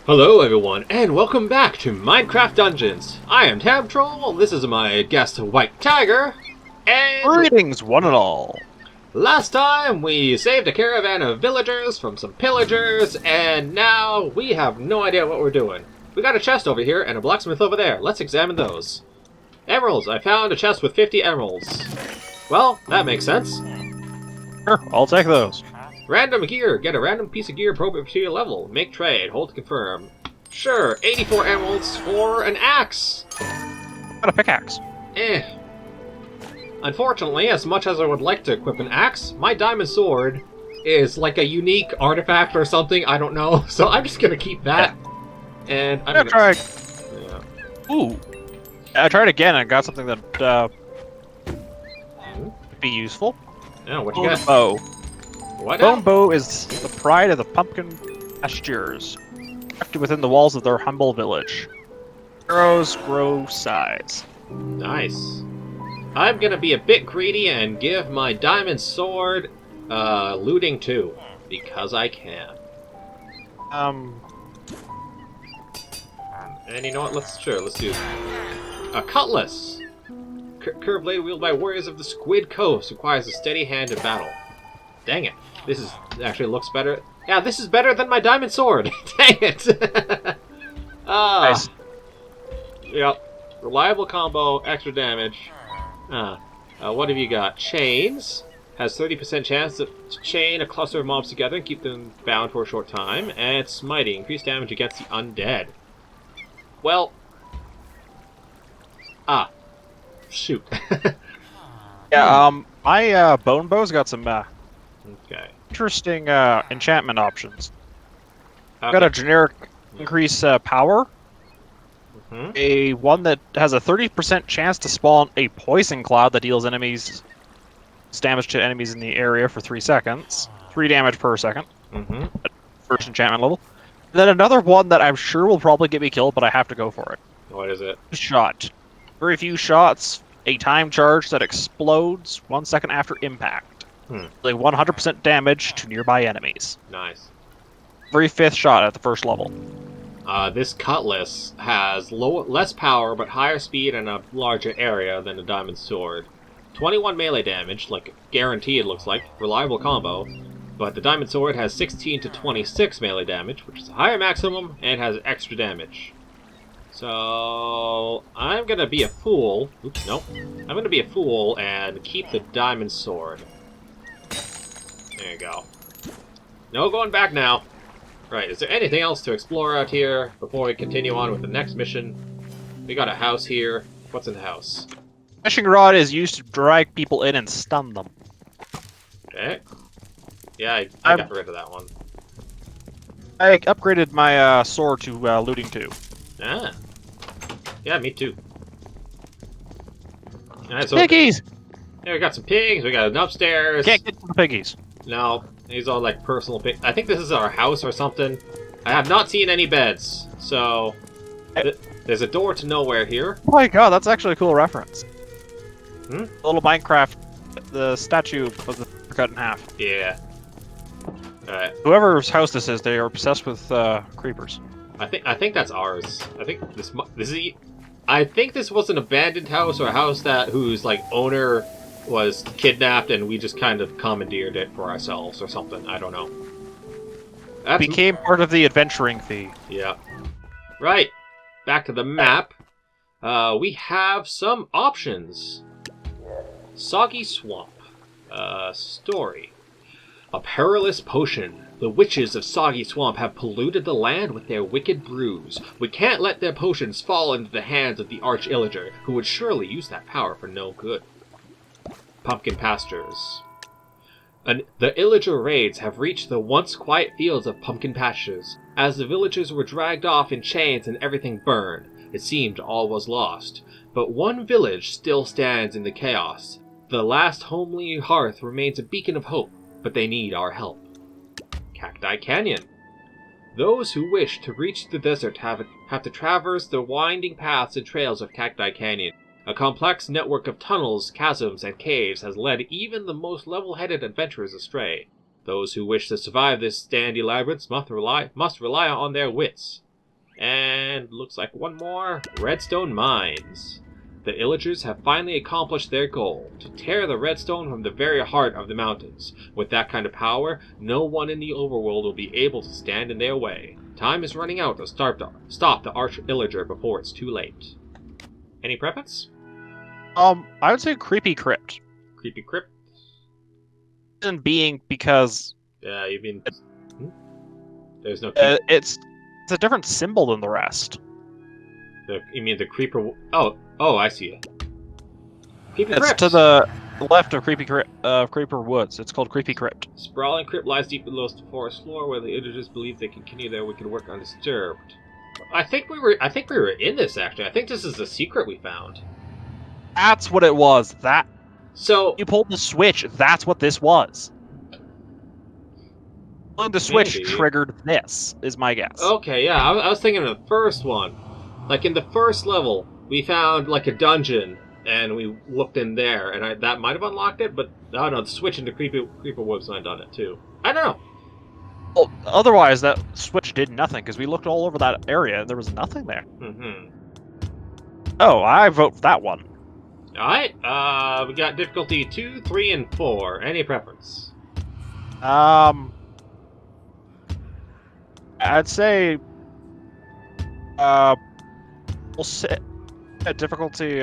Hello everyone, and welcome back to Minecraft Dungeons. I am TamTroll, this is my guest White Tiger, and Greetings, one and all. last time we saved a caravan of villagers from some pillagers, and now we have no idea what we're doing. We got a chest over here and a blacksmith over there. Let's examine those. Emeralds, I found a chest with 50 emeralds. Well, that makes sense. Sure, I'll take those. Random gear, get a random piece of gear appropriate to your level. Make trade, hold to confirm. Sure, 84 emeralds for an axe. Got a pickaxe. Unfortunately, as much as I would like to equip an axe, my diamond sword is like a unique artifact or something, I don't know, so I'm just gonna keep that. And I'm gonna try. Yeah. Ooh. I tried again and got something that would be useful. Yeah, what you Bone got? bow. What Bone now? bow is the pride of the pumpkin pastures, kept within the walls of their humble village. Arrows grow size. Nice. I'm gonna be a bit greedy and give my diamond sword looting 2, because I can. And you know what? Let's do a cutlass. Curved blade wielded by warriors of the Squid Coast requires a steady hand in battle. Dang it! This actually looks better. Yeah, this is better than my diamond sword. Dang it! Nice. Yep. Reliable combo, extra damage. What have you got? Chains has 30% chance to chain a cluster of mobs together and keep them bound for a short time. And smiting, increased damage against the undead. Well, shoot. Yeah. My bone bow's got some Okay. interesting enchantment options. Got a generic increase power. Mhm. A one that has a 30% chance to spawn a poison cloud that deals damage to enemies in the area for 3 seconds. 3 damage per second. Mhm. First enchantment level. And then another one that I'm sure will probably get me killed, but I have to go for it. What is it? Shot. Very few shots. A time charge that explodes 1 second after impact. Like 100% damage to nearby enemies. Nice. Very 5th shot at the first level. This cutlass has less power but higher speed and a larger area than a diamond sword. 21 melee damage, like guaranteed looks like, reliable combo, but the diamond sword has 16 to 26 melee damage, which is a higher maximum, and has extra damage. So, I'm gonna be a fool. Oops, nope. I'm gonna be a fool and keep the diamond sword. There you go. No going back now. Right, is there anything else to explore out here before we continue on with the next mission? We got a house here. What's in the house? Fishing rod is used to drag people in and stun them. Okay. Yeah, I got rid of that one. I upgraded my sword to looting 2. Ah. Yeah, me too. Alright, so Piggies! yeah, we got some pigs, we got an upstairs. Can't get to the piggies. No, these are like personal pigs. I think this is our house or something. I have not seen any beds, so there's a door to nowhere here. Oh my god, that's actually a cool reference. Hmm? The little Minecraft, the statue was cut in half. Yeah. Alright. Whoever's house this is, they are obsessed with creepers. I think that's ours. I think I think this was an abandoned house or a house whose like owner was kidnapped and we just kind of commandeered it for ourselves or something. I don't know. Became part of the adventuring fee. Yeah. Right. Back to the map. We have some options. Soggy Swamp. Story. A perilous potion. The witches of Soggy Swamp have polluted the land with their wicked brews. We can't let their potions fall into the hands of the Arch-Illager, who would surely use that power for no good. Pumpkin Pastures. The Illager raids have reached the once quiet fields of Pumpkin Pastures. As the villagers were dragged off in chains and everything burned, it seemed all was lost. But one village still stands in the chaos. The last homely hearth remains a beacon of hope, but they need our help. Cacti Canyon. Those who wish to reach the desert have to traverse the winding paths and trails of Cacti Canyon. A complex network of tunnels, chasms, and caves has led even the most level-headed adventurers astray. Those who wish to survive this sandy labyrinth must rely on their wits. And looks like one more. Redstone Mines. The Illagers have finally accomplished their goal, to tear the redstone from the very heart of the mountains. With that kind of power, no one in the overworld will be able to stand in their way. Time is running out to stop the Arch Illager before it's too late. Any preference? I would say Creepy Crypt. Creepy Crypt? Reason being because You mean... There's no... it's a different symbol than the rest. You mean the Creeper... Oh, I see it. Creepy It's Crypt! to the left of Creeper Woods. It's called Creepy Crypt. Sprawling Crypt lies deep below the forest floor, where the Illagers believe they can continue their wicked work undisturbed. I think we were in this, actually. I think this is the secret we found. That's what it was. So... You pulled the switch. That's what this was. Pulling the switch Maybe. triggered this, is my guess. Okay, yeah, I was thinking of the first one. Like, in the first level, we found, like, a dungeon, and we looked in there, and that might have unlocked it, but, I don't know, the switch into Creeper Woods might have done it, too. I don't know. Well, otherwise, that switch did nothing, because we looked all over that area, and there was nothing there. Mm-hmm. Oh, I vote for that one. Alright, we got difficulty 2, 3, and 4. Any preference? I'd say, we'll set at difficulty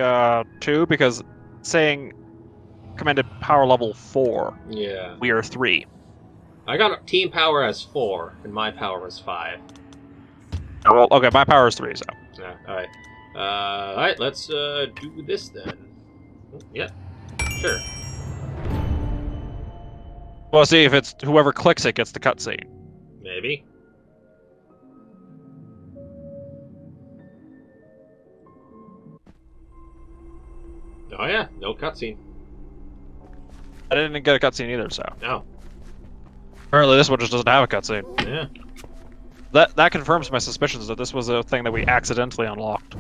2 because saying commanded power level 4. Yeah. We are 3. I got team power as 4, and my power is 5. Oh, well, okay, my power is 3, so. Yeah, alright. Alright, let's do this then. Yeah, sure. Well, see, if it's whoever clicks it gets the cutscene. Maybe. Oh yeah, no cutscene. I didn't get a cutscene either, so. No. Apparently this one just doesn't have a cutscene. Yeah. That confirms my suspicions that this was a thing that we accidentally unlocked.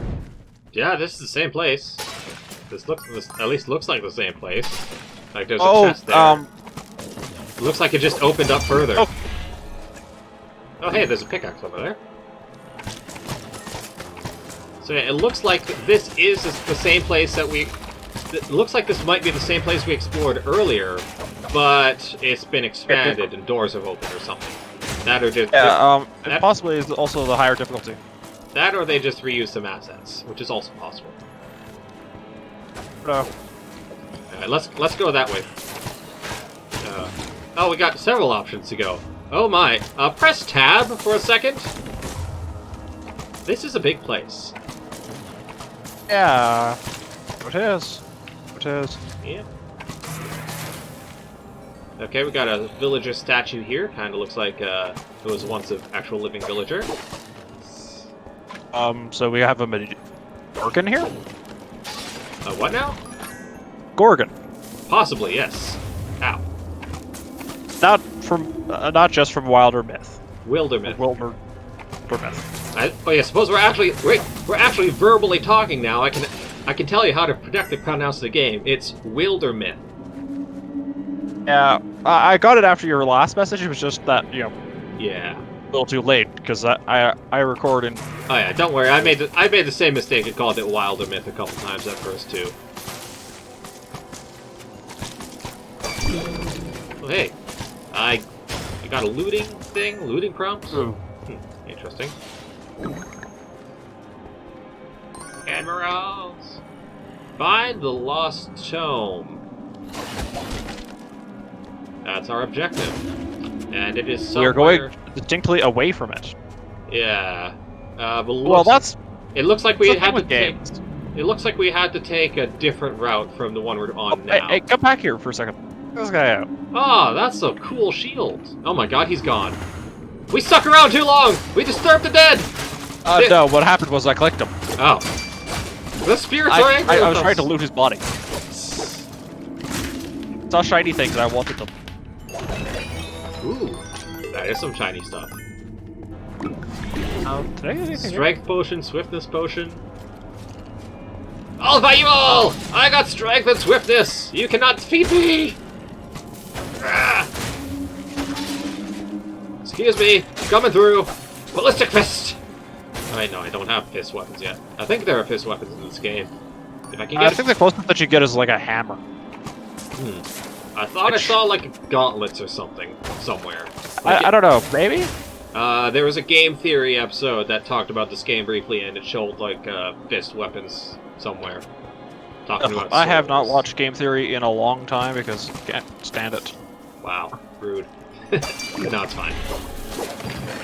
Yeah, this is the same place. This at least looks like the same place. Like there's a chest there. It looks like it just opened up further. Oh, hey, there's a pickaxe over there. So yeah, it looks like this is the same place that we... It looks like this might be the same place we explored earlier, but it's been expanded and doors have opened or something. That or just... Yeah, it possibly is also the higher difficulty. That or they just reused some assets, which is also possible. Alright, let's go that way. Oh, we got several options to go. Oh my. Press tab for a second. This is a big place. Yeah. It is. It is. Yeah. Okay, we got a villager statue here. Kind of looks like it was once an actual living villager. So we have a Gorgon here? What now? Gorgon. Possibly, yes. Ow. Not just from Wilder Myth. Wildermyth. Wilder Myth. Oh yeah, suppose we're actually verbally talking now. I can tell you how to correctly pronounce the game. It's Wildermyth. Yeah, I got it after your last message. It was just that, you know. Yeah. A little too late because I record in. Oh yeah, don't worry. I made the same mistake and called it Wildermyth a couple times at first too. Oh hey, I got a looting prompt. Ooh. Interesting. Emeralds. Find the lost tome. That's our objective, and it is somewhere... We are going distinctly away from it. Yeah. Well, that's... It looks like we had to take... games. It looks like we had to take a different route from the one we're on now. Hey, come back here for a second. Check this guy out. Oh, that's a cool shield. Oh my god, he's gone. We stuck around too long! We disturbed the dead! No, what happened was I clicked him. Oh. The spirits are angry I with was us. trying to loot his body. Saw shiny things and I wanted them. Ooh, that is some shiny stuff. Today Strength potion, swiftness potion. I'll fight you all! I got strength and swiftness! You cannot defeat me! Ah. Excuse me, coming through. Ballistic fist! Oh Wait, no, I don't have fist weapons yet. I think there are fist weapons in this game. If I can I get... think the closest that you get is like a hammer. I thought I saw like gauntlets or something somewhere. Like I don't know, maybe? there was a game theory episode that talked about this game briefly, and it showed like fist weapons somewhere. Talking about I have not swords. watched game theory in a long time because I can't stand it. Wow, rude. No, it's fine.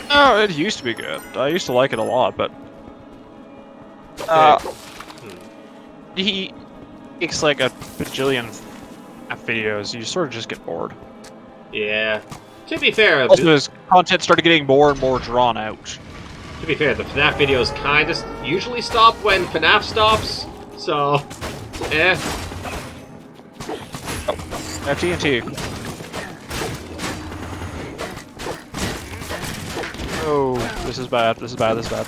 No, it used to be good. I used to like it a lot, but Okay. he makes like a bajillion videos. You sort of just get bored. Yeah. To be fair, Also, his content started getting more and more drawn out. the FNAF videos kind of usually stop when FNAF stops, so, eh. TNT. Oh, this is bad. This is bad. This is bad.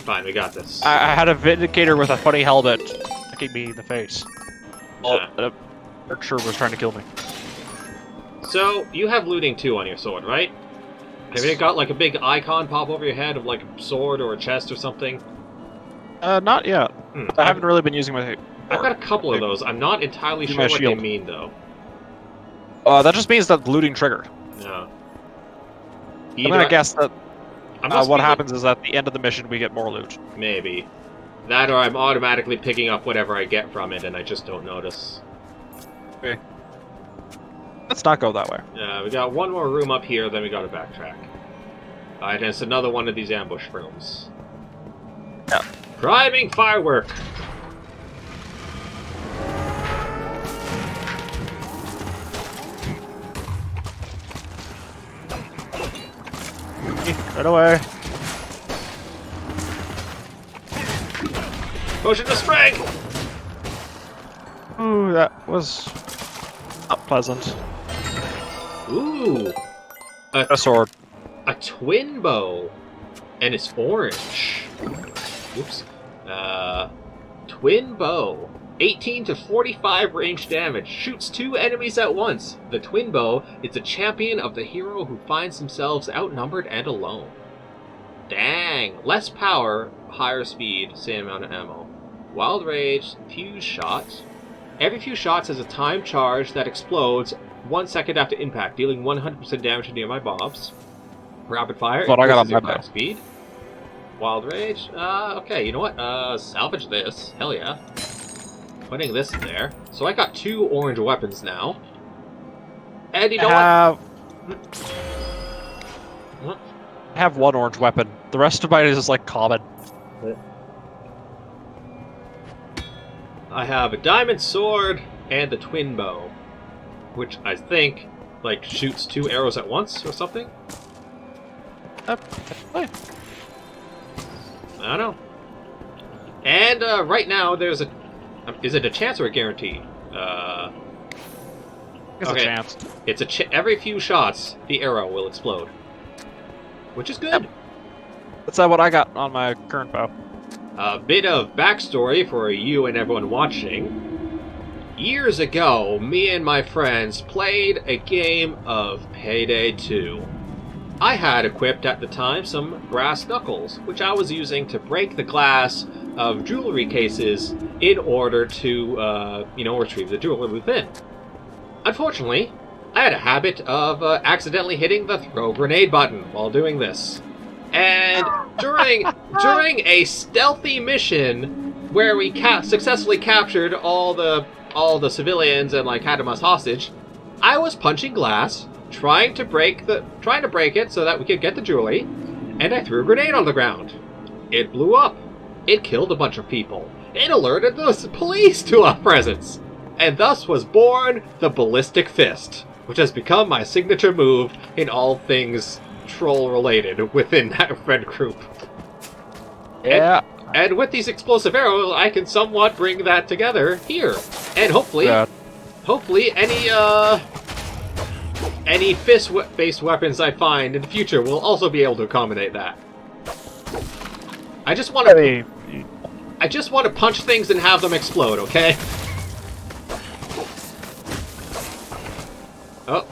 Fine, we got this. I had a Vindicator with a funny helmet kicking me in the face. Yeah. Oh, the archer was trying to kill me. So, you have looting 2 on your sword, right? Have you got like a big icon pop over your head of like a sword or a chest or something? Not yet. I haven't really been using my... I've got a couple of those. I'm not entirely sure my what they shield. mean, though. That just means that looting triggered. No. I'm gonna guess that must what be, happens is at the end of the mission we get more loot. Maybe. That or I'm automatically picking up whatever I get from it and I just don't notice. Okay. Let's not go that way. We got one more room up here, then we gotta backtrack. Alright, and it's another one of these ambush rooms. Yeah. Priming firework! Right away. Potion to spring! Ooh, that was not pleasant. Ooh! A sword. A twin bow! And it's orange. Oops. Twin bow. 18 to 45 range damage. Shoots 2 enemies at once. The twin bow is a champion of the hero who finds themselves outnumbered and alone. Dang. Less power, higher speed, same amount of ammo. Wild Rage, fuse shot. Every few shots has a timed charge that explodes 1 second after impact, dealing 100% damage to nearby mobs. Rapid fire, What I got on increases your my attack bow. speed. Wild Rage, okay, you know what? Salvage this. Hell yeah. Putting this in there. So I got 2 orange weapons now. And you know what? I have 1 orange weapon. The rest of mine is just like common. I have a diamond sword and the twin bow, which I think like shoots 2 arrows at once or something. I don't know. And right now there's a. Is it a chance or a guarantee? It's a chance. It's every few shots the arrow will explode, which is good. Yep. That's what I got on my current bow. A bit of backstory for you and everyone watching. Years ago, me and my friends played a game of Payday 2. I had equipped at the time some brass knuckles, which I was using to break the glass of jewelry cases in order to, retrieve the jewelry within. Unfortunately, I had a habit of accidentally hitting the throw grenade button while doing this. And during a stealthy mission where we successfully captured all the civilians and like had them as hostage, I was punching glass, trying to break it so that we could get the jewelry, and I threw a grenade on the ground. It blew up. It killed a bunch of people. It alerted the police to our presence, and thus was born the Ballistic Fist, which has become my signature move in all things troll-related within that friend group. Yeah. And with these explosive arrows, I can somewhat bring that together here, and hopefully any fist-based weapons I find in the future will also be able to accommodate that. I just want to punch things and have them explode, okay? Oh,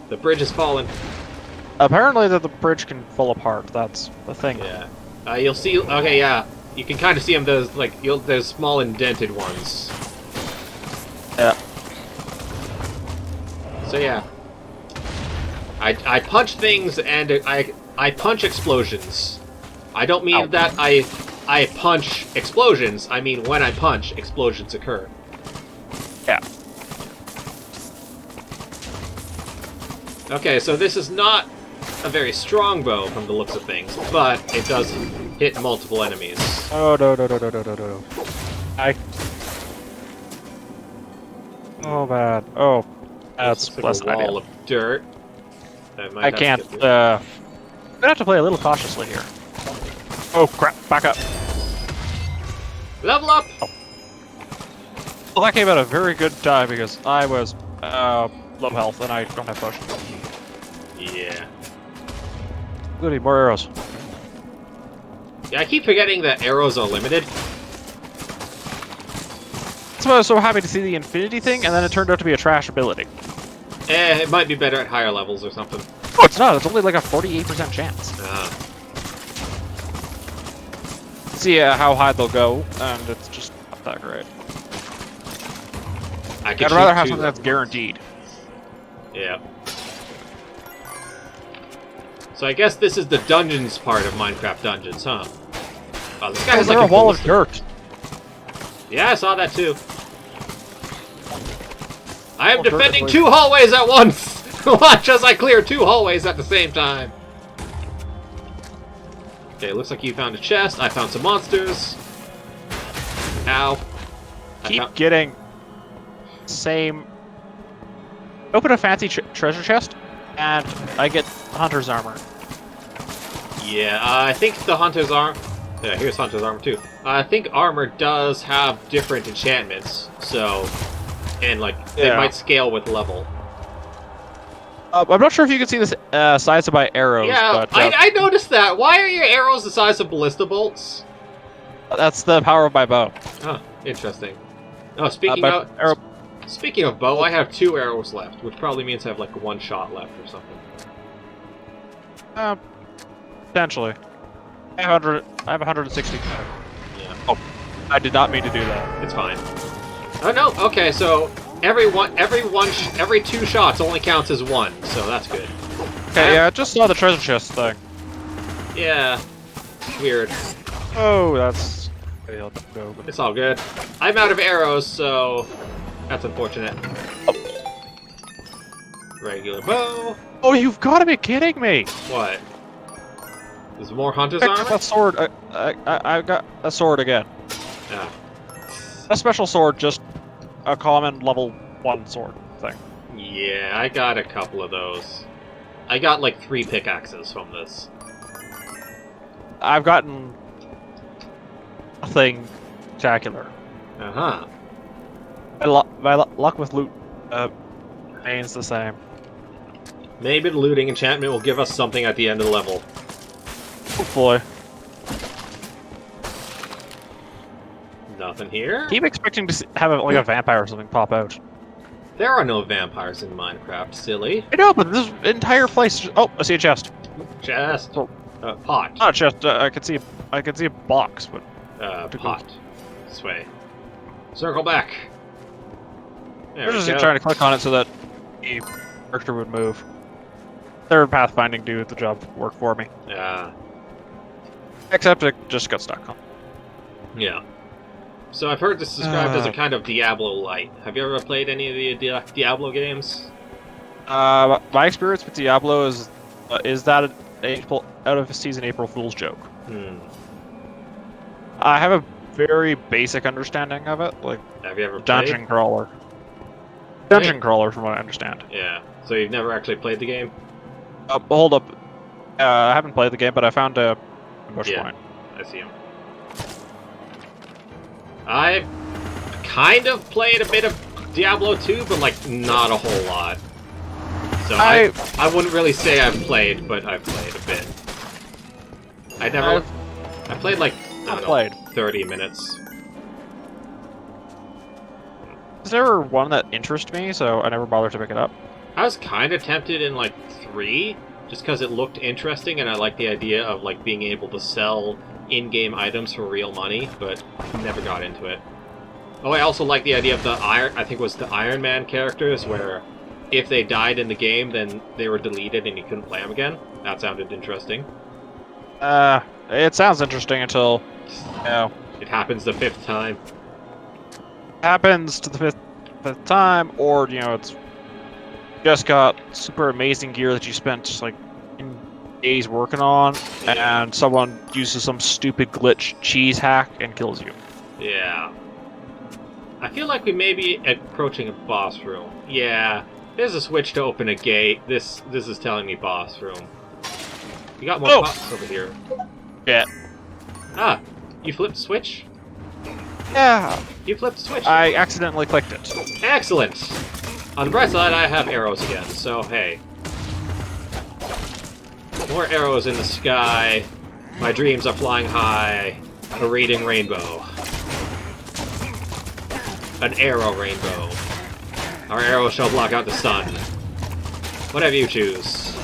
the bridge has fallen. Apparently that the bridge can fall apart. That's the thing. Yeah. You'll see. Okay, yeah. You can kind of see them. There's like there's small indented ones. Yeah. So yeah. I punch things and I punch explosions. I don't mean that I punch explosions. I mean when I punch, explosions occur. Yeah. Okay, so this is not a very strong bow from the looks of things, but it does hit multiple enemies. Oh no. Oh bad. Oh, that's Looks less like a idea. wall of dirt. I can't. I'm gonna have to play a little cautiously here. Oh crap! Back up. Level up. Well, that came at a very good time because I was low health and I don't have potions. Yeah. Goody, more arrows. Yeah, I keep forgetting that arrows are limited. That's why I was so happy to see the infinity thing, and then it turned out to be a trash ability. It might be better at higher levels or something. Oh, it's not. It's only like a 48% chance. See how high they'll go, and it's just not that great. I'd rather have something that's guaranteed. Yeah. So I guess this is the dungeons part of Minecraft Dungeons, huh? Oh, this guy has like a wall of dirt. Yeah, I saw that too. I am defending 2 hallways at once! Watch as I clear 2 hallways at the same time. Okay, looks like you found a chest. I found some monsters. Ow. Keep getting same. Open a fancy treasure chest, and I get hunter's armor. Yeah, I think the hunter's armor. Yeah, here's hunter's armor too. I think armor does have different enchantments, so and like they might scale with level. I'm not sure if you can see this size by arrows. Yeah, but, I noticed that. Why are your arrows the size of ballista bolts? That's the power of my bow. Huh, interesting. Oh, speaking of bow, I have 2 arrows left, which probably means I have like 1 shot left or something. Potentially. I have 160. Yeah. Oh, I did not mean to do that. It's fine. Oh no. Okay, so every 2 shots only counts as 1, so that's good. Okay, yeah, I just saw the treasure chest thing. Yeah. Weird. Oh, that's... It's all good. I'm out of arrows, so that's unfortunate. Regular bow. Oh, you've got to be kidding me! What? There's more hunter's I armor? got sword. I got a sword again. Yeah. A special sword, just a common level 1 sword thing. Yeah, I got a couple of those. I got like 3 pickaxes from this. I've gotten nothing spectacular. Uh-huh. My luck with loot remains the same. Maybe the looting enchantment will give us something at the end of the level. Hopefully. Nothing here? Keep expecting to have like a vampire or something pop out. There are no vampires in Minecraft, silly. I know, but this entire place. Oh, I see a chest. Chest. Oh. Pot. Not a chest. I can see a box, but pot. This way. Circle back. There I was we just go. trying to click on it so that the character would move. Third pathfinding do the job work for me. Except it just got stuck. Yeah. So I've heard this described as a kind of Diablo-like. Have you ever played any of the Diablo games? My experience with Diablo is that out of season April Fool's joke. I have a very basic understanding of it, like Have you ever played? dungeon crawler. Dungeon crawler, from what I understand. Yeah. So you've never actually played the game? Hold up. I haven't played the game, but I found a ambush point. I see him. I've kind of played a bit of Diablo 2, but like not a whole lot. So I wouldn't really say I've played, but I've played a bit. I played like I don't know, 30 minutes. There's never one that interested me, so I never bothered to pick it up. I was kind of tempted in like 3, just because it looked interesting, and I like the idea of like being able to sell in-game items for real money, but never got into it. Oh, I also like the idea of the I think it was the Iron Man characters, where if they died in the game, then they were deleted and you couldn't play them again. That sounded interesting. It sounds interesting until, you know, It happens the 5th time. happens to the fifth time, or you know, it's just got super amazing gear that you spent like days working on, and someone uses some stupid glitch cheese hack and kills you. Yeah. I feel like we may be approaching a boss room. Yeah. There's a switch to open a gate. This is telling me boss room. You got more pots over here. Yeah. Ah, you flipped the switch? Yeah. You flipped the switch. I accidentally clicked it. Excellent. On the bright side, I have arrows again, so hey. More arrows in the sky. My dreams are flying high. A reading rainbow. An arrow rainbow. Our arrow shall block out the sun. Whatever you choose.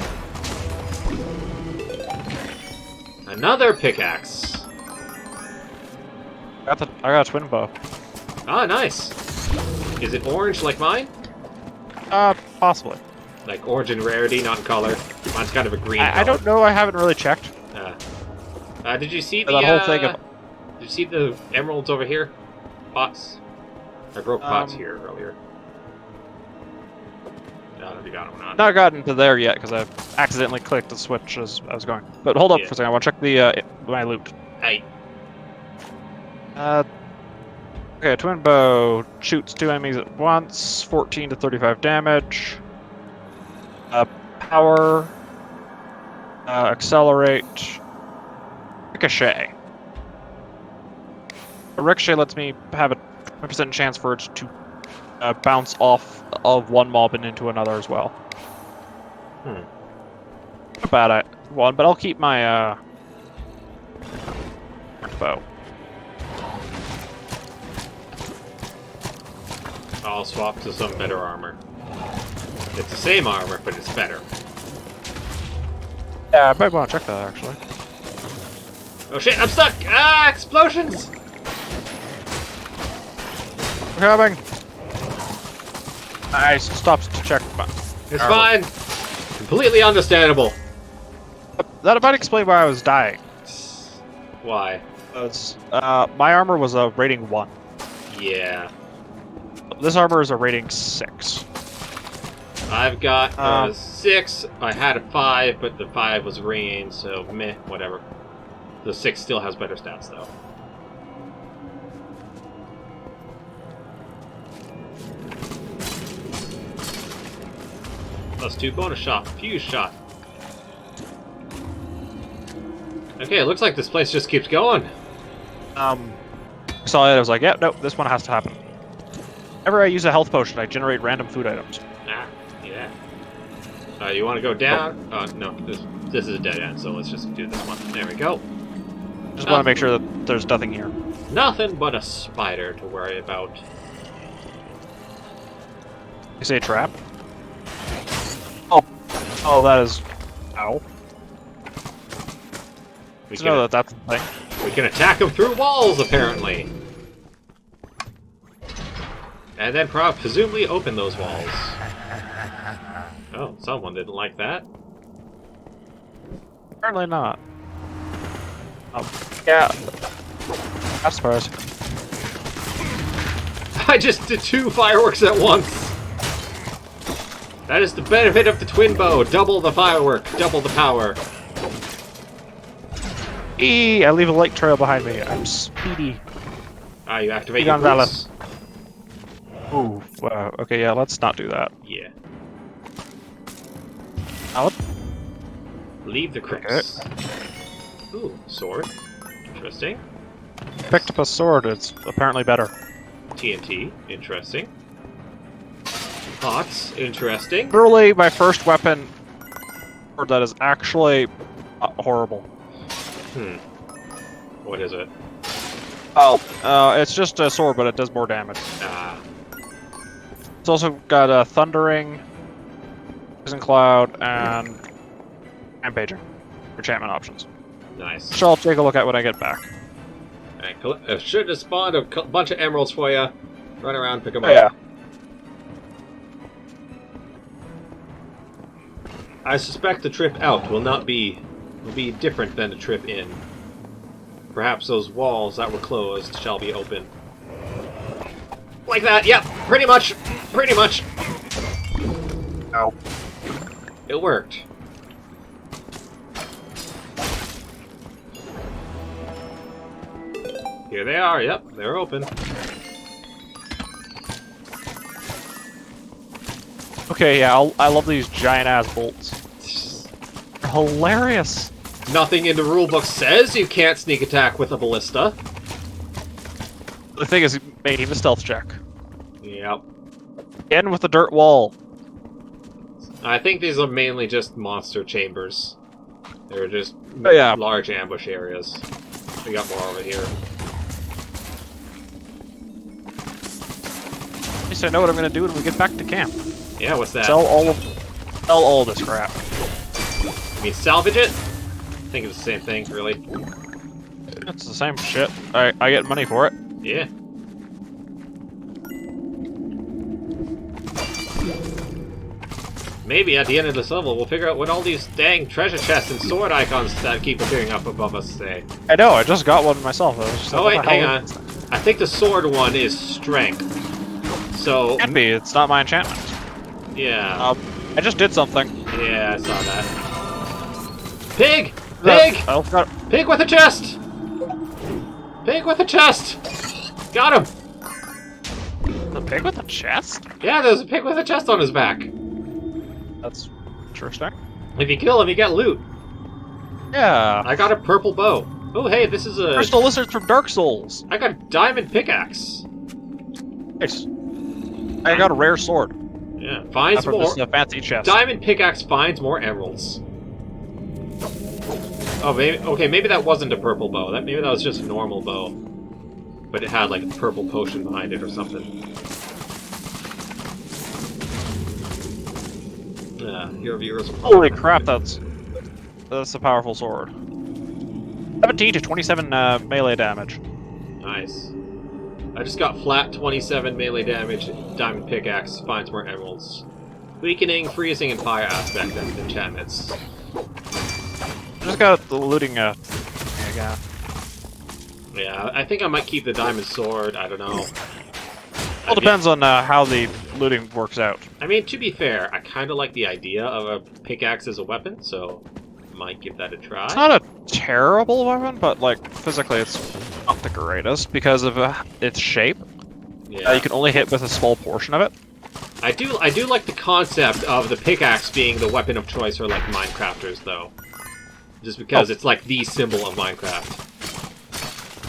Another pickaxe. I got a twin bow. Ah, nice. Is it orange like mine? Possibly. Like orange in rarity, not in color. Mine's kind of a green I color. don't know. I haven't really checked. Did you see the That whole thing of... Did you see the emeralds over here? Pots? I broke pots here earlier. You got them or not? Not gotten to there yet because I accidentally clicked the switch as I was going. But hold up for a second. I want to check the my loot. Hey. Okay, twin bow shoots 2 enemies at once, 14 to 35 damage. Power, accelerate, ricochet. A ricochet lets me have a 20% chance for it to bounce off of one mob and into another as well. Not a bad one, but I'll keep my bow. I'll swap to some better armor. It's the same armor, but it's better. Yeah, I might want to check that actually. Oh shit, I'm stuck! Ah, explosions! Coming. I stopped to check. It's fine. Completely understandable. That might explain why I was dying. Why? My armor was a rating 1. Yeah. This armor is a rating 6. I've got 6. I had a 5, but the 5 was ringing, so meh, whatever. The 6 still has better stats, though. +2 bonus shot, fuse shot. Okay, it looks like this place just keeps going. Saw it, I was like, yeah, no, this one has to happen. Whenever I use a health potion, I generate random food items. Ah, yeah. You want to go down? No, this is a dead end, so let's just do this one. There we go. Just want to make sure that there's nothing here. Nothing but a spider to worry about. You say trap? Oh, that is... Ow. We Just know that that's the thing. We can attack them through walls, apparently. And then presumably open those walls. Oh, someone didn't like that. Apparently not. Oh, yeah. That's surprising. I just did 2 fireworks at once! That is the benefit of the twin bow. Double the firework, double the power. I leave a light trail behind me. I'm speedy. You activate your boots. Ooh, wow. Okay, yeah, let's not do that. Yeah. Out. Leave the crypts. Ooh, sword. Interesting. Picked up a sword. It's apparently better. TNT. Interesting. Pots. Interesting. Literally, my first weapon that is actually horrible. What is it? Oh, it's just a sword, but it does more damage. It's also got a thundering, poison cloud, and Rampager. Enchantment options. Nice. Which I'll take a look at when I get back. Alright, should have spawned a bunch of emeralds for you. Run around, pick them Oh, up. yeah. I suspect the trip out will be different than the trip in. Perhaps those walls that were closed shall be open. Like that, yep, pretty much. Pretty much. Ow. It worked. Here they are, yep, they're open. Okay, yeah, I love these giant-ass bolts. They're hilarious! Nothing in the rulebook says you can't sneak attack with a ballista. The thing is, making the stealth check. Yep. In with the dirt wall. I think these are mainly just monster chambers. They're just large ambush areas. We got more over here. At least I know what I'm gonna do when we get back to camp. Yeah, what's that? Sell all of this crap. You mean salvage it? I think it's the same thing, really. It's the same shit. I get money for it. Yeah. Maybe at the end of this level, we'll figure out what all these dang treasure chests and sword icons that keep appearing up above us say. I know, I just got one myself. I was just Oh wait, hang on. I think the sword one is strength. So... Can be, it's not my enchantment. Yeah. I just did something. Yeah, I saw that. Pig! Pig! Pig with a chest! Pig with a chest! Got him! The pig with a chest? Yeah, there's a pig with a chest on his back. That's interesting. If you kill him, you get loot. Yeah. I got a purple bow. Oh, hey, this is a... Crystal lizards from Dark Souls. I got a diamond pickaxe. Nice. I got a rare sword. Yeah, finds more... This fancy chest. Diamond pickaxe finds more emeralds. Oh, maybe... Okay, maybe that wasn't a purple bow. Maybe that was just a normal bow. But it had, like, a purple potion behind it or something. Yeah, your viewers will... Holy crap, that's a powerful sword. 17 to 27 melee damage. Nice. I just got flat 27 melee damage, diamond pickaxe, finds more emeralds. Weakening, freezing, and fire aspect of enchantments. I just got the looting, again. Yeah, I think I might keep the diamond sword, I don't know. Well, depends on how the looting works out. I mean, to be fair, I kind of like the idea of a pickaxe as a weapon, so I might give that a try. It's not a terrible weapon, but, like, physically it's not the greatest because of its shape. Yeah. You can only hit with a small portion of it. I do like the concept of the pickaxe being the weapon of choice for, like, Minecrafters, though. Just because it's, like, the symbol of Minecraft.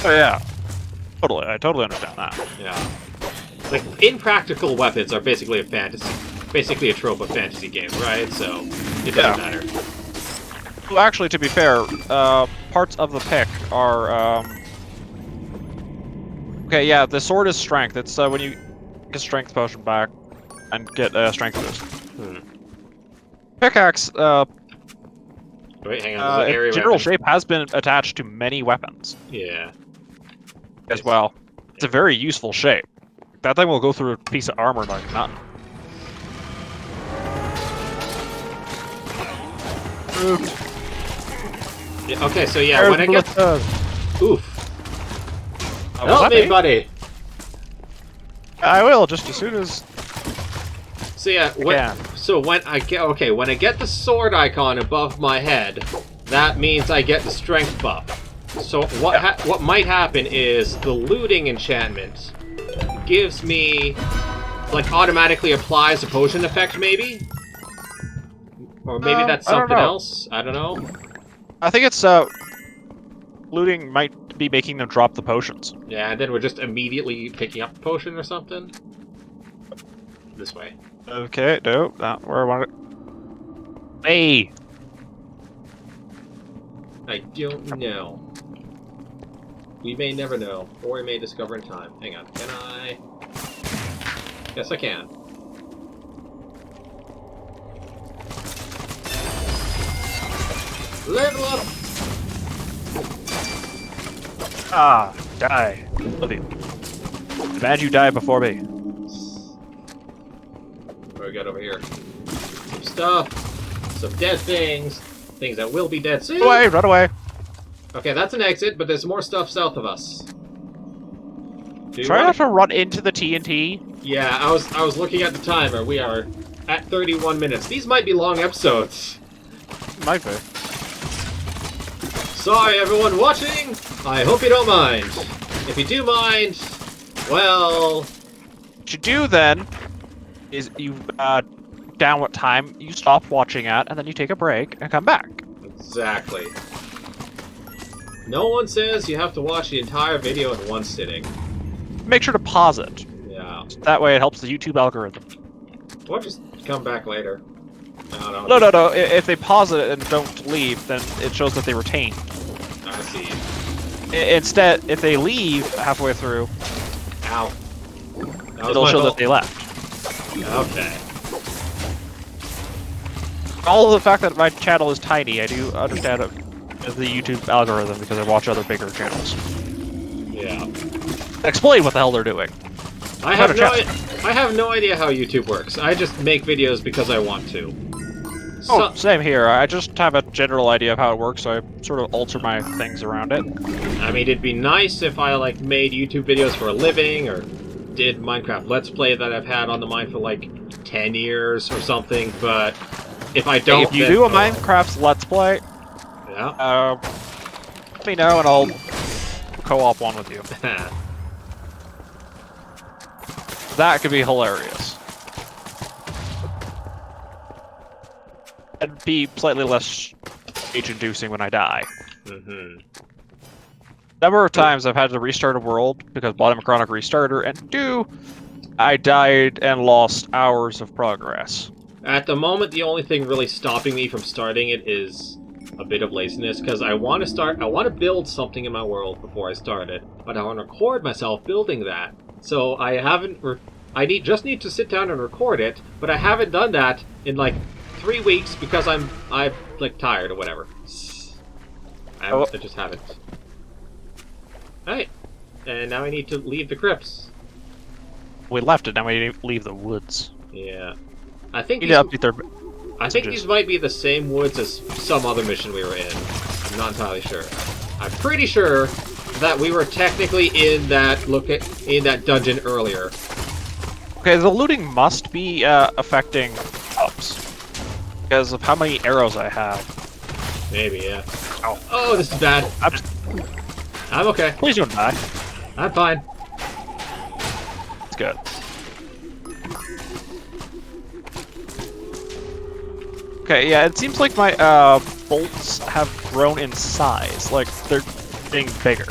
Oh, yeah. Totally. I totally understand that. Yeah. Like, impractical weapons are basically a trope of fantasy games, right? So, it doesn't matter. Well, actually, to be fair, parts of the pick are, okay, yeah, the sword is strength. It's, when you get a strength potion back and get a strength boost. Pickaxe, wait, hang on, there's an area general weapon. shape has been attached to many weapons. Yeah. As well. It's a very useful shape. That thing will go through a piece of armor like nothing. Yeah, okay, so yeah, when I get... Oof. Help me, buddy! I will, just as soon as... So yeah, when I get the sword icon above my head, that means I get the strength buff. So what might happen is the looting enchantment gives me, like, automatically applies a potion effect, maybe? Or maybe that's something else? I don't know. I think it's, looting might be making them drop the potions. Yeah, and then we're just immediately picking up the potion or something? This way. Okay, no, not where I want it. Hey! I don't know. We may never know, or we may discover in time. Hang on, can I? Yes, I can. Level up! Ah, die. Love you. Imagine you die before me. What do we got over here? Some stuff. Some dead things. Things that will be dead soon. Run away, run away. Okay, that's an exit, but there's more stuff south of us. Try not to run into the TNT. Yeah, I was looking at the timer. We are at 31 minutes. These might be long episodes. Might be. Sorry, everyone watching. I hope you don't mind. If you do mind, well... What you do then is you, down what time you stop watching at, and then you take a break and come back. Exactly. No one says you have to watch the entire video in one sitting. Make sure to pause it. Yeah. That way it helps the YouTube algorithm. Or just come back later. No. No. If they pause it and don't leave, then it shows that they retained. I see. Instead, if they leave halfway through, Ow. it'll show that they left. Okay. All of the fact that my channel is tiny, I do understand it as the YouTube algorithm because I watch other bigger channels. Yeah. Explain what the hell they're doing. I have no idea how YouTube works. I just make videos because I want to. Oh, same here. I just have a general idea of how it works, so I sort of alter my things around it. I mean, it'd be nice if I, like, made YouTube videos for a living, or did Minecraft Let's Play that I've had on the mind for, like, 10 years or something, but if I don't... If you do a Minecraft Let's Play, yeah. let me know and I'll co-op one with you. That could be hilarious. And be slightly less age-inducing when I die. Mm-hmm. Number of times I've had to restart a world because bottom of chronic restarter, and I died and lost hours of progress. At the moment, the only thing really stopping me from starting it is a bit of laziness, because I want to build something in my world before I start it, but I want to record myself building that. So I haven't. Just need to sit down and record it, but I haven't done that in like 3 weeks because I'm like tired or whatever. I just haven't. Alright, and now I need to leave the crypts. We left it, now we need to leave the woods. Yeah, I think these might be the same woods as some other mission we were in. I'm not entirely sure. I'm pretty sure that we were technically in that dungeon earlier. Okay, the looting must be affecting ups because of how many arrows I have. Maybe, yeah. Ow. Oh, this is bad. I'm okay. Please don't die. I'm fine. It's good. Okay, yeah, it seems like my bolts have grown in size. Like they're getting bigger.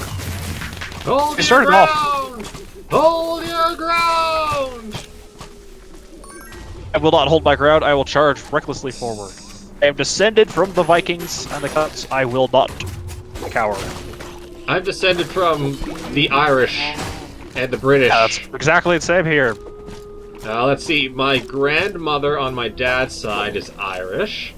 Hold your ground! Hold your ground! I will not hold my ground. I will charge recklessly forward. I have descended from the Vikings and the Scots. I will not cower. I've descended from the Irish and the British. Yeah, that's exactly the same here. Let's see. My grandmother on my dad's side is Irish.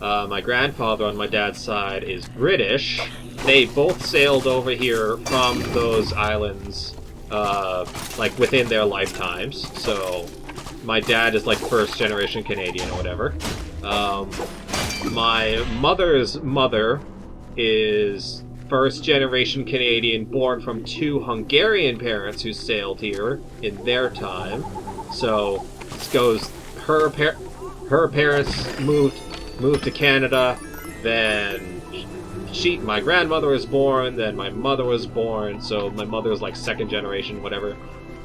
My grandfather on my dad's side is British. They both sailed over here from those islands, like within their lifetimes. So my dad is like first generation Canadian or whatever. My mother's mother is first generation Canadian, born from 2 Hungarian parents who sailed here in their time. So this goes. Her parents moved to Canada. Then my grandmother was born. Then my mother was born. So my mother was like second generation, whatever.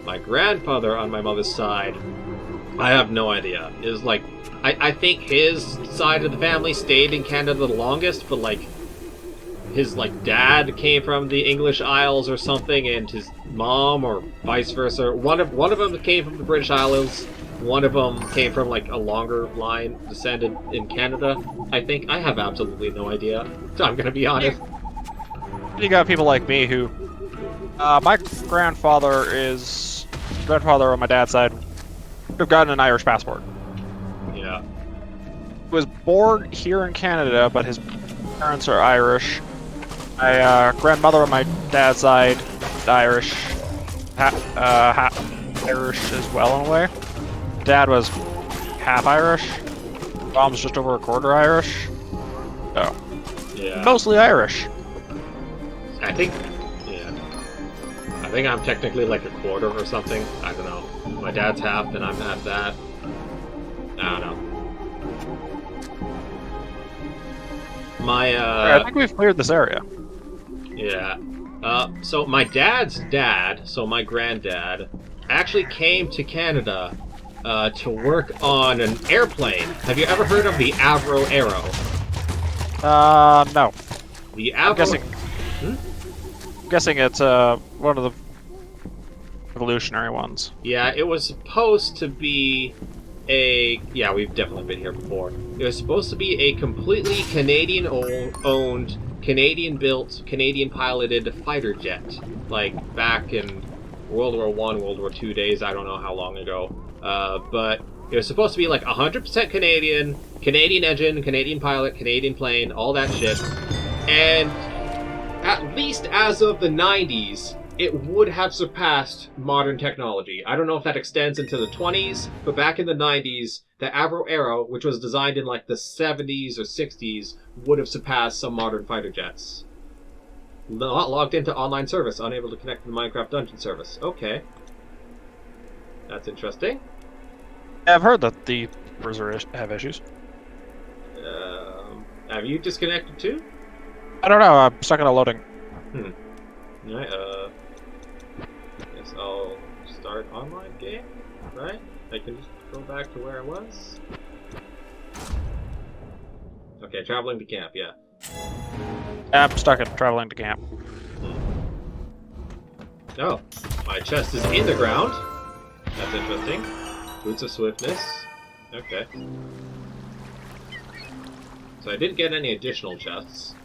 My grandfather on my mother's side, I have no idea. It was like I think his side of the family stayed in Canada the longest, but like his like dad came from the English Isles or something, and his mom, or vice versa. One of them came from the British Isles. One of them came from like a longer line descended in Canada. I think. I have absolutely no idea. I'm gonna be honest. You got people like me who, my grandfather on my dad's side would have gotten an Irish passport. Yeah. He was born here in Canada, but his parents are Irish. My grandmother on my dad's side, Irish. Irish as well in a way. Dad was half Irish. Mom's just over a quarter Irish. So, Yeah. mostly Irish. I think, yeah. I think I'm technically like a quarter or something. I don't know. My dad's half, and I'm half that. I don't know. I think we've cleared this area. Yeah. So my dad's dad, so my granddad, actually came to Canada to work on an airplane. Have you ever heard of the Avro Arrow? No. The Avro... I'm guessing. I'm guessing it's one of the evolutionary ones. Yeah, it was supposed to be a... Yeah, we've definitely been here before. It was supposed to be a completely Canadian-owned, Canadian-built, Canadian-piloted fighter jet. Like, back in World War I, World War II days, I don't know how long ago. But it was supposed to be like 100% Canadian, Canadian engine, Canadian pilot, Canadian plane, all that shit. And at least as of the 90s, it would have surpassed modern technology. I don't know if that extends into the 20s, but back in the 90s, the Avro Arrow, which was designed in like the 70s or 60s, would have surpassed some modern fighter jets. Not logged into online service, unable to connect to the Minecraft dungeon service. Okay. That's interesting. I've heard that the servers have issues. Have you disconnected too? I don't know, I'm stuck in a loading. Alright, guess I'll start online game, right? I can just go back to where I was. Okay, traveling to camp, yeah. I'm stuck at traveling to camp. Oh, my chest is in the ground. That's interesting. Boots of Swiftness. Okay. So I didn't get any additional chests.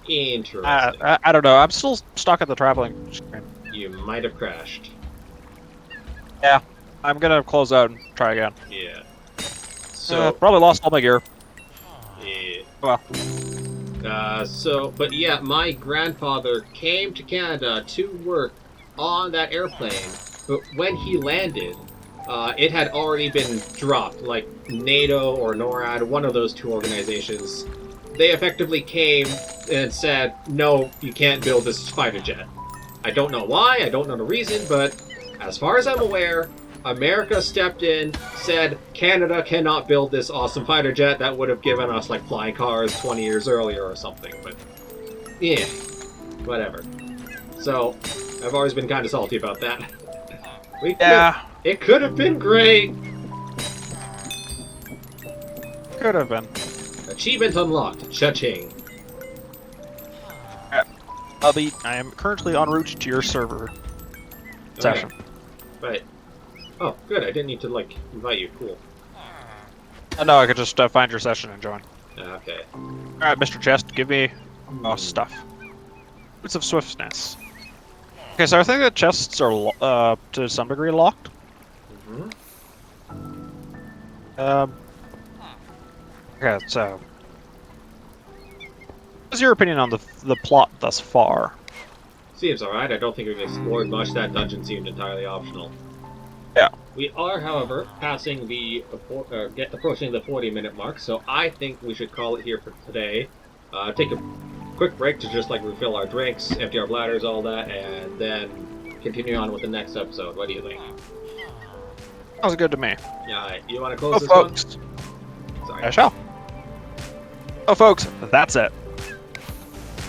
Interesting. I don't know, I'm still stuck at the traveling screen. You might have crashed. Yeah, I'm gonna close out and try again. Yeah. So probably lost all my gear. Yeah. Well. But yeah, my grandfather came to Canada to work on that airplane, but when he landed, it had already been dropped, like NATO or NORAD, one of those two organizations. They effectively came and said, no, you can't build this fighter jet. I don't know why, I don't know the reason, but as far as I'm aware, America stepped in, said Canada cannot build this awesome fighter jet that would have given us like flying cars 20 years earlier or something, but yeah, whatever. So, I've always been kind of salty about that. It could have been great! Could have been. Achievement unlocked. Cha-ching. I am currently en route to your server session. Right. Oh, good. I didn't need to, like, invite you. Cool. No, I could just find your session and join. Okay. Alright, Mr. Chest, give me stuff. Boots of Swiftness. Okay, so I think that chests are, to some degree, locked. Okay, so... What's your opinion on the plot thus far? Seems alright. I don't think we've explored much. That dungeon seemed entirely optional. Yeah. We are, however, passing the approaching the 40-minute mark, so I think we should call it here for today. Take a quick break to just like refill our drinks, empty our bladders, all that, and then continue on with the next episode. What do you think? Sounds good to me. Yeah, alright. You want to close this folks. one? Sorry. I shall. Oh, folks, that's it.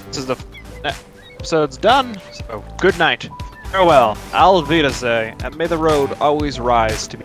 This is the episode's done. So good night. Farewell. Al Wiedersehen, and may the road always rise to be.